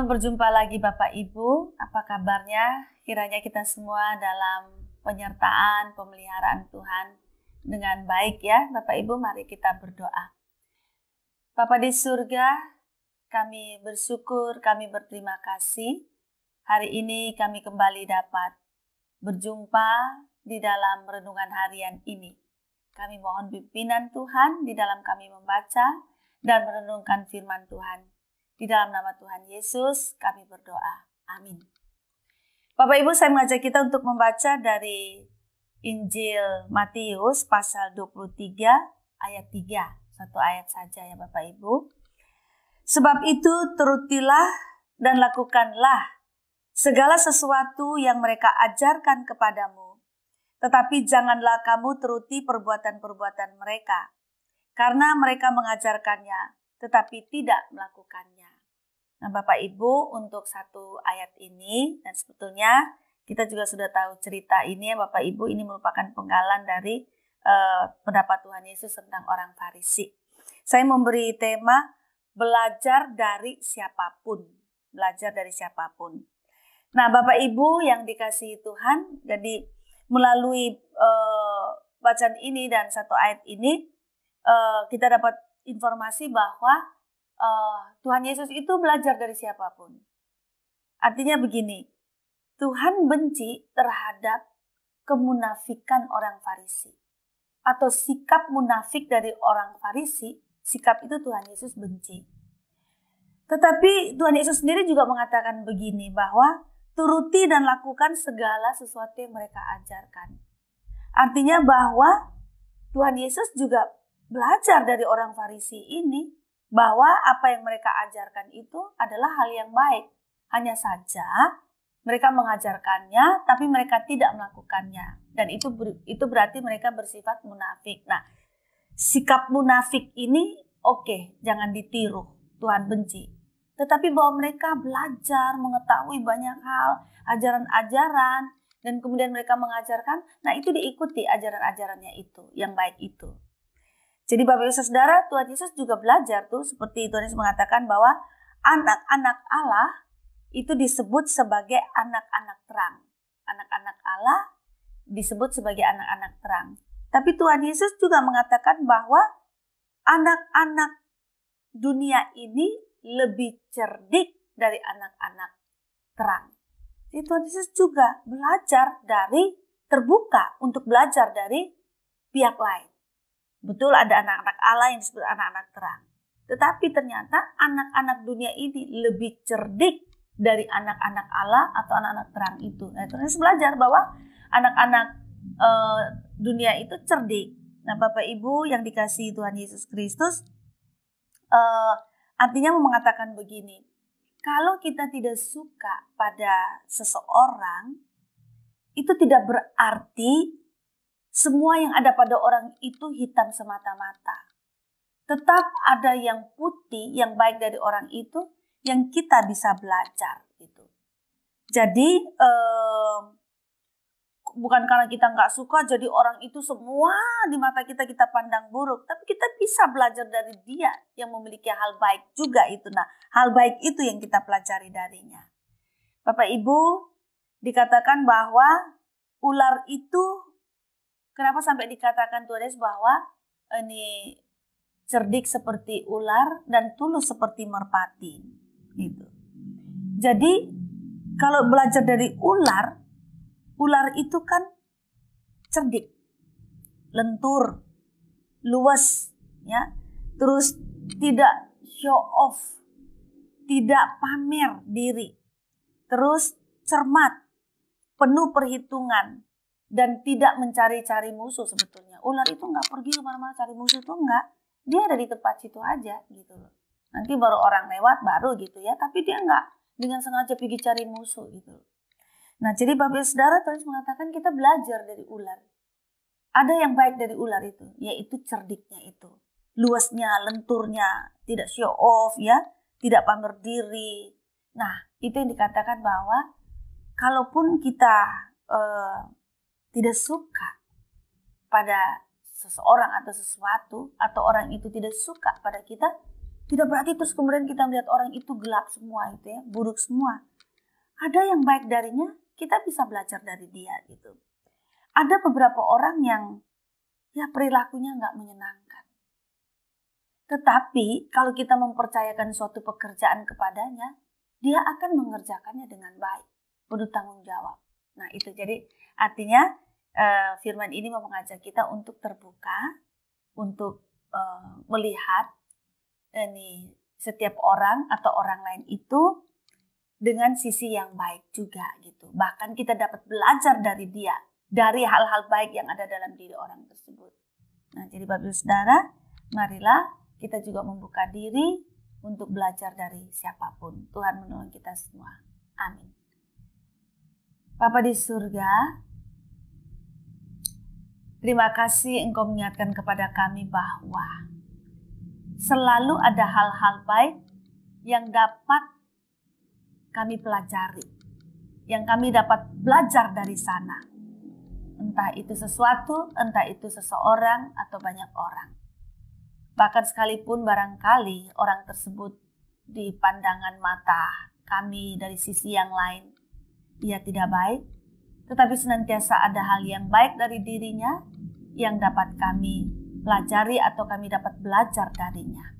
Selamat berjumpa lagi Bapak Ibu, apa kabarnya? Kiranya kita semua dalam penyertaan, pemeliharaan Tuhan dengan baik ya Bapak Ibu, mari kita berdoa. Bapa di surga, kami bersyukur, kami berterima kasih. Hari ini kami kembali dapat berjumpa di dalam renungan harian ini. Kami mohon pimpinan Tuhan di dalam kami membaca dan merenungkan firman Tuhan. Di dalam nama Tuhan Yesus kami berdoa. Amin. Bapak Ibu, saya mengajak kita untuk membaca dari Injil Matius pasal 23 ayat 3. Satu ayat saja ya Bapak Ibu. Sebab itu turutilah dan lakukanlah segala sesuatu yang mereka ajarkan kepadamu. Tetapi janganlah kamu turuti perbuatan-perbuatan mereka. Karena mereka mengajarkannya tetapi tidak melakukannya. Nah Bapak Ibu, untuk satu ayat ini, dan sebetulnya kita juga sudah tahu cerita ini ya Bapak Ibu, ini merupakan penggalan dari pendapat Tuhan Yesus tentang orang Farisi. Saya memberi tema belajar dari siapapun, belajar dari siapapun. Nah Bapak Ibu yang dikasihi Tuhan, jadi melalui bacaan ini dan satu ayat ini, kita dapat informasi bahwa Tuhan Yesus itu belajar dari siapapun. Artinya begini, Tuhan benci terhadap kemunafikan orang Farisi. Atau sikap munafik dari orang Farisi, sikap itu Tuhan Yesus benci. Tetapi Tuhan Yesus sendiri juga mengatakan begini, bahwa turuti dan lakukan segala sesuatu yang mereka ajarkan. Artinya bahwa Tuhan Yesus juga belajar dari orang Farisi ini bahwa apa yang mereka ajarkan itu adalah hal yang baik. Hanya saja mereka mengajarkannya tapi mereka tidak melakukannya. Dan itu berarti mereka bersifat munafik. Nah, sikap munafik ini jangan ditiru. Tuhan benci. Tetapi bahwa mereka belajar, mengetahui banyak hal, ajaran-ajaran, dan kemudian mereka mengajarkan, nah itu diikuti ajaran-ajarannya itu, yang baik itu. Jadi Bapak Ibu Saudara, Tuhan Yesus juga belajar tuh, seperti Tuhan Yesus mengatakan bahwa anak-anak Allah itu disebut sebagai anak-anak terang. Anak-anak Allah disebut sebagai anak-anak terang. Tapi Tuhan Yesus juga mengatakan bahwa anak-anak dunia ini lebih cerdik dari anak-anak terang. Jadi Tuhan Yesus juga belajar terbuka untuk belajar dari pihak lain. Betul ada anak-anak Allah yang disebut anak-anak terang. Tetapi ternyata anak-anak dunia ini lebih cerdik dari anak-anak Allah atau anak-anak terang itu. Nah, terus belajar bahwa anak-anak dunia itu cerdik. Nah Bapak Ibu yang dikasihi Tuhan Yesus Kristus, artinya mengatakan begini. Kalau kita tidak suka pada seseorang, itu tidak berarti semua yang ada pada orang itu hitam semata-mata. Tetap ada yang putih, yang baik dari orang itu, yang kita bisa belajar. Gitu. Jadi, bukan karena kita nggak suka, jadi orang itu semua di mata kita pandang buruk. Tapi kita bisa belajar dari dia yang memiliki hal baik juga itu. Nah, hal baik itu yang kita pelajari darinya. Bapak Ibu, dikatakan bahwa ular itu, kenapa sampai dikatakan Tuhan Yesus bahwa ini cerdik seperti ular dan tulus seperti merpati, gitu. Jadi kalau belajar dari ular itu kan cerdik, lentur, luas, ya, terus tidak show off, tidak pamer diri, terus cermat, penuh perhitungan. Dan tidak mencari-cari musuh sebetulnya. Ular itu nggak pergi kemana-mana cari musuh itu enggak. Dia ada di tempat situ aja gitu loh. Nanti baru orang lewat baru gitu ya. Tapi dia nggak dengan sengaja pergi cari musuh gitu loh. Nah jadi Bapak Ibu Saudara terus mengatakan kita belajar dari ular. Ada yang baik dari ular itu. Yaitu cerdiknya itu. Luasnya, lenturnya. Tidak show off ya. Tidak pamer diri. Nah itu yang dikatakan bahwa kalaupun kita tidak suka pada seseorang atau sesuatu, atau orang itu tidak suka pada kita, Tidak berarti terus kemudian kita melihat orang itu gelap semua itu ya, buruk semua. Ada yang baik darinya, kita bisa belajar dari dia gitu. Ada beberapa orang yang ya perilakunya nggak menyenangkan. Tetapi kalau kita mempercayakan suatu pekerjaan kepadanya, dia akan mengerjakannya dengan baik, penuh tanggung jawab. Nah itu jadi artinya firman ini mau mengajak kita untuk terbuka, untuk melihat ini setiap orang atau orang lain itu dengan sisi yang baik juga gitu. Bahkan kita dapat belajar dari dia, dari hal-hal baik yang ada dalam diri orang tersebut. Nah, jadi Bapak Ibu Saudara, marilah kita juga membuka diri untuk belajar dari siapapun. Tuhan menolong kita semua. Amin. Bapa di surga, terima kasih Engkau mengingatkan kepada kami bahwa selalu ada hal-hal baik yang dapat kami pelajari, yang kami dapat belajar dari sana. Entah itu sesuatu, entah itu seseorang atau banyak orang. Bahkan sekalipun barangkali orang tersebut di pandangan mata kami dari sisi yang lain, ia tidak baik, tetapi senantiasa ada hal yang baik dari dirinya yang dapat kami pelajari atau kami dapat belajar darinya.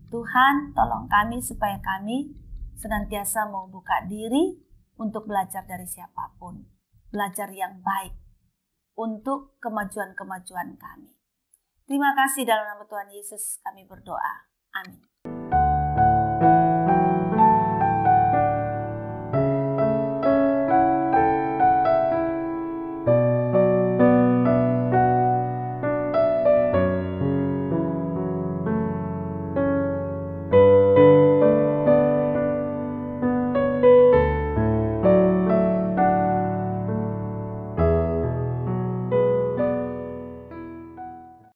Tuhan, tolong kami supaya kami senantiasa mau buka diri untuk belajar dari siapapun. Belajar yang baik untuk kemajuan-kemajuan kami. Terima kasih dalam nama Tuhan Yesus kami berdoa. Amin.